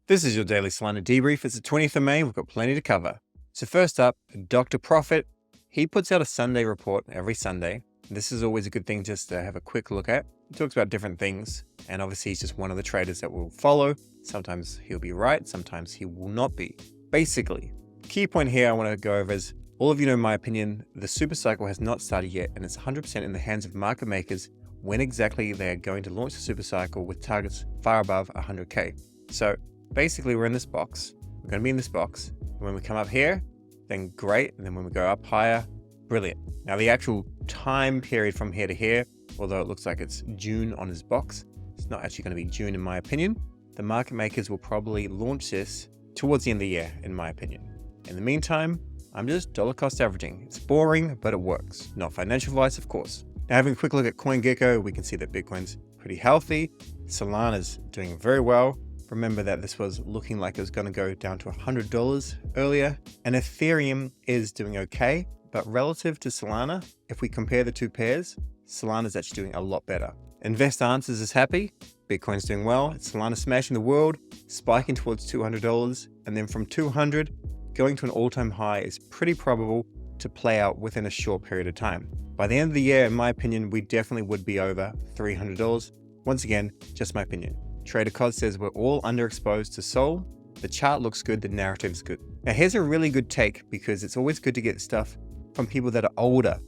This is your daily Solana debrief. It's the 20th of May. We've got plenty to cover. So first up, Dr. Profit. He puts out a Sunday report every Sunday. This is always a good thing just to have a quick look at. He talks about different things, and obviously he's just one of the traders that we'll follow. Sometimes he'll be right, sometimes he will not be. Basically, key point here I want to go over is, all of you know my opinion, the super cycle has not started yet, and it's 100% in the hands of market makers when exactly they're going to launch the super cycle with targets far above 100K. So basically we're in this box. We're going to be in this box. When we come up here, then great. And then when we go up higher, brilliant. Now the actual time period from here to here, although it looks like it's June on his box, it's not actually going to be June in my opinion. The market makers will probably launch this towards the end of the year, in my opinion. In the meantime, I'm just dollar cost averaging. It's boring, but it works. Not financial advice, of course. Now having a quick look at CoinGecko, we can see that Bitcoin's pretty healthy. Solana's doing very well. Remember that this was looking like it was going to go down to $100 earlier, and Ethereum is doing okay, but relative to Solana, if we compare the two pairs, Solana's actually doing a lot better. Invest Answers is happy, Bitcoin's doing well, Solana smashing the world, spiking towards $200, and then from 200, going to an all-time high is pretty probable to play out within a short period of time. By the end of the year, in my opinion, we definitely would be over $300. Once again, just my opinion. Trader Cod says we're all underexposed to Sol. The chart looks good, the narrative's good. Now here's a really good take, because it's always good to get stuff from people that are older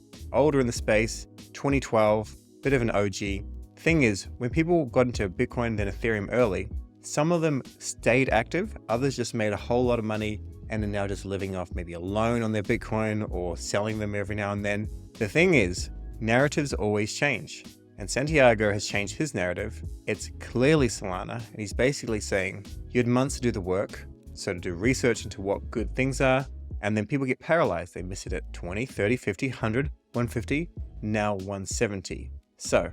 in the space, 2012, bit of an OG. Thing is, when people got into Bitcoin then Ethereum early, some of them stayed active, others just made a whole lot of money and are now just living off maybe a loan on their Bitcoin or selling them every now and then. The thing is, narratives always change. And Santiago has changed his narrative. It's clearly Solana, and he's basically saying you had months to do the work, so to do research into what good things are, and then people get paralyzed. They miss it at 20, 30, 50, 100, 150, now 170. So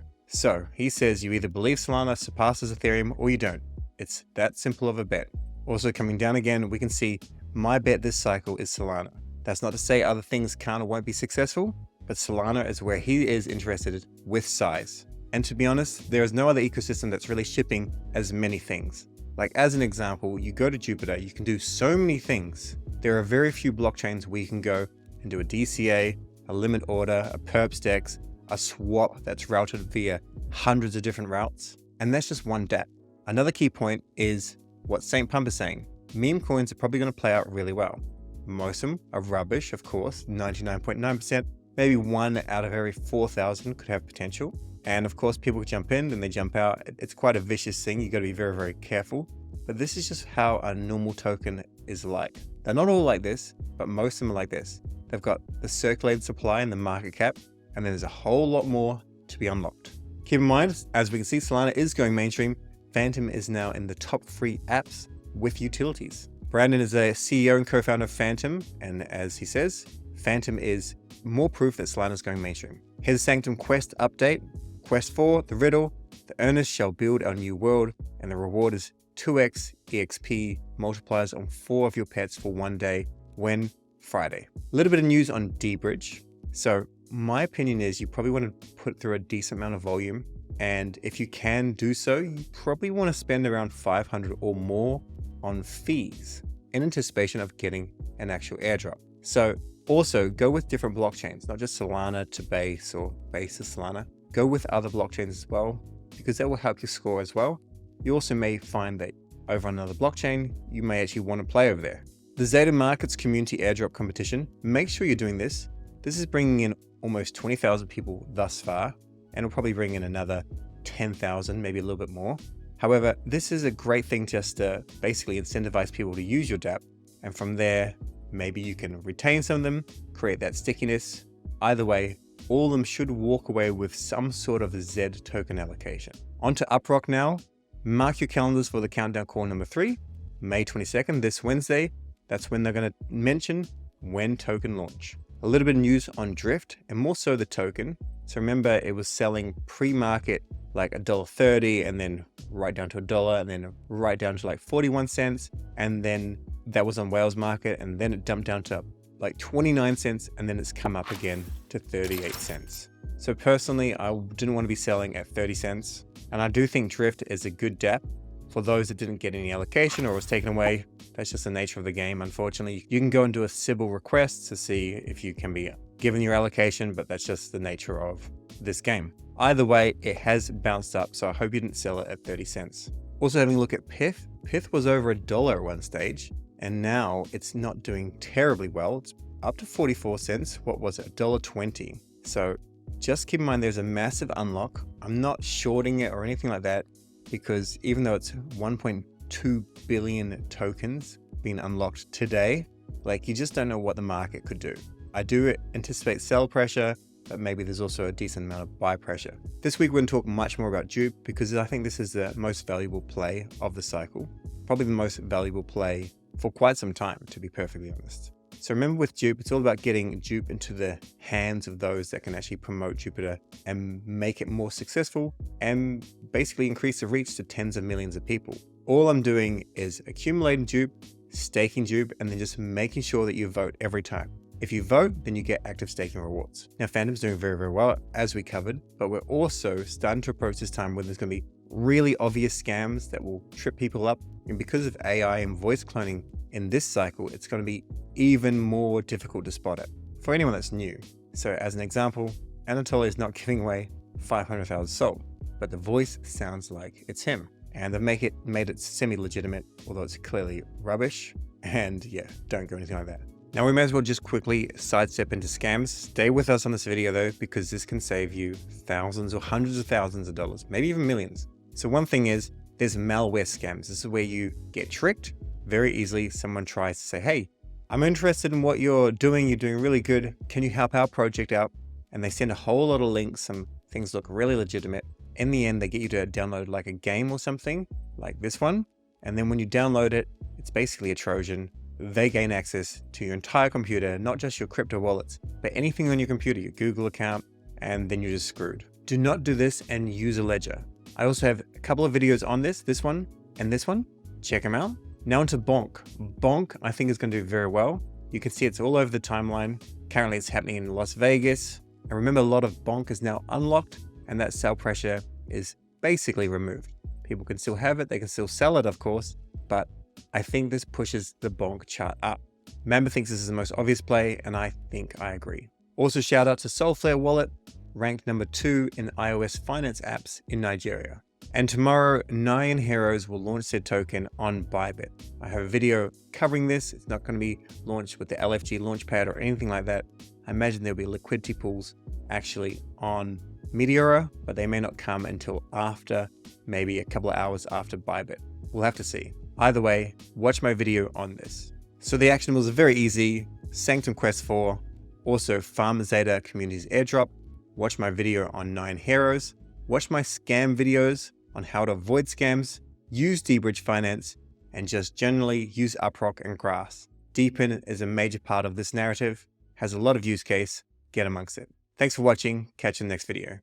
he says you either believe Solana surpasses Ethereum or you don't. It's that simple of a bet. Also coming down again, we can see my bet this cycle is Solana. That's not to say other things can't or won't be successful, but Solana is where he is interested with size. And to be honest, there is no other ecosystem that's really shipping as many things. Like as an example, you go to Jupiter, you can do so many things. There are very few blockchains where you can go and do a DCA, a limit order, a perps dex, a swap that's routed via hundreds of different routes. And that's just one dApp. Another key point is what St. Pump is saying. Meme coins are probably going to play out really well. Most of them are rubbish, of course, 99.9%. Maybe 1 out of every 4,000 could have potential. And of course, people jump in and they jump out. It's quite a vicious thing. You got to be very, very careful. But this is just how a normal token is like. They're not all like this, but most of them are like this. They've got the circulated supply and the market cap, and then there's a whole lot more to be unlocked. Keep in mind, as we can see, Solana is going mainstream. Phantom is now in the top 3 apps with utilities. Brandon is a CEO and co-founder of Phantom, and as he says, Phantom is more proof that Solana is going mainstream. Here's a Sanctum quest update. Quest 4, the riddle. The earnest shall build a new world, and the reward is 2x EXP multipliers on 4 of your pets for 1 day. When? Friday. A little bit of news on deBridge. So my opinion is you probably want to put through a decent amount of volume. And if you can do so, you probably want to spend around 500 or more on fees in anticipation of getting an actual airdrop. So also go with different blockchains, not just Solana to Base or Base to Solana. Go with other blockchains as well, because that will help you score as well. You also may find that over on another blockchain, you may actually want to play over there. The Zeta Markets community airdrop competition, make sure you're doing this. This is bringing in almost 20,000 people thus far, and it'll probably bring in another 10,000, maybe a little bit more. However, this is a great thing just to basically incentivize people to use your dApp. And from there, maybe you can retain some of them, create that stickiness. Either way, all of them should walk away with some sort of Z token allocation. On to UpRock now. Mark your calendars for the countdown call number 3, May 22nd, this Wednesday. That's when they're going to mention when token launch. A little bit of news on Drift, and more so the token. So remember, it was selling pre-market like $1.30, and then right down to $1, and then right down to like 41 cents. And then that was on Whales Market, and then it dumped down to like 29 cents, and then it's come up again to 38 cents. So personally, I didn't want to be selling at 30 cents. And I do think Drift is a good dApp For those that didn't get any allocation or was taken away, that's just the nature of the game, unfortunately. You can go and do a Sybil request to see if you can be given your allocation, but that's just the nature of this game. Either way, it has bounced up, so I hope you didn't sell it at 30 cents. Also having a look at Pyth. Pyth was over $1 at one stage, and now it's not doing terribly well. It's up to 44 cents. What was it? $1.20. So just keep in mind there's a massive unlock. I'm not shorting it or anything like that, because even though it's 1.2 billion tokens being unlocked today, like, you just don't know what the market could do. I do anticipate sell pressure, but maybe there's also a decent amount of buy pressure. This week we're going to talk much more about dupe, because I think this is the most valuable play of the cycle. Probably the most valuable play for quite some time, to be perfectly honest. So remember, with dupe, it's all about getting dupe into the hands of those that can actually promote Jupiter and make it more successful and basically increase the reach to tens of millions of people. All I'm doing is accumulating dupe, staking dupe, and then just making sure that you vote every time. If you vote, then you get active staking rewards. Now, Phantom's doing very, very well, as we covered, but we're also starting to approach this time when there's going to be really obvious scams that will trip people up. And because of AI and voice cloning in this cycle, it's going to be even more difficult to spot it for anyone that's new. So as an example, Anatoly is not giving away 500,000 SOL, but the voice sounds like it's him. And they've made it semi-legitimate, although it's clearly rubbish. And yeah, don't go anything like that. Now we may as well just quickly sidestep into scams. Stay with us on this video though, because this can save you thousands or hundreds of thousands of dollars, maybe even millions. So one thing is, there's malware scams. This is where you get tricked very easily. Someone tries to say, hey, I'm interested in what you're doing really good. Can you help our project out? And they send a whole lot of links. Some things look really legitimate. In the end, they get you to download like a game or something like this one. And then when you download it, it's basically a Trojan. They gain access to your entire computer, not just your crypto wallets, but anything on your computer, your Google account, and then you're just screwed. Do not do this and use a ledger. I also have a couple of videos on this one, and this one. Check them out. Now onto Bonk. Bonk, I think, is going to do very well. You can see it's all over the timeline. Currently, it's happening in Las Vegas. And remember, a lot of Bonk is now unlocked, and that sell pressure is basically removed. People can still have it. They can still sell it, of course, but I think this pushes the Bonk chart up. Mamba thinks this is the most obvious play, and I think I agree. Also, shout out to Solflare wallet, ranked number 2 in iOS finance apps in Nigeria. And tomorrow, Nyan Heroes will launch their token on Bybit. I have a video covering this. It's not going to be launched with the LFG launchpad or anything like that. I imagine there'll be liquidity pools actually on Meteora, but they may not come until after, maybe a couple of hours after Bybit. We'll have to see. Either way, watch my video on this. So the actionables are very easy. Sanctum Quest 4, also Farm Zeta Communities Airdrop. Watch my video on Nyan Heroes. Watch my scam videos on how to avoid scams, use deBridge Finance, and just generally use UpRock and Grass. Deepen is a major part of this narrative, has a lot of use case, get amongst it. Thanks for watching, catch you in the next video.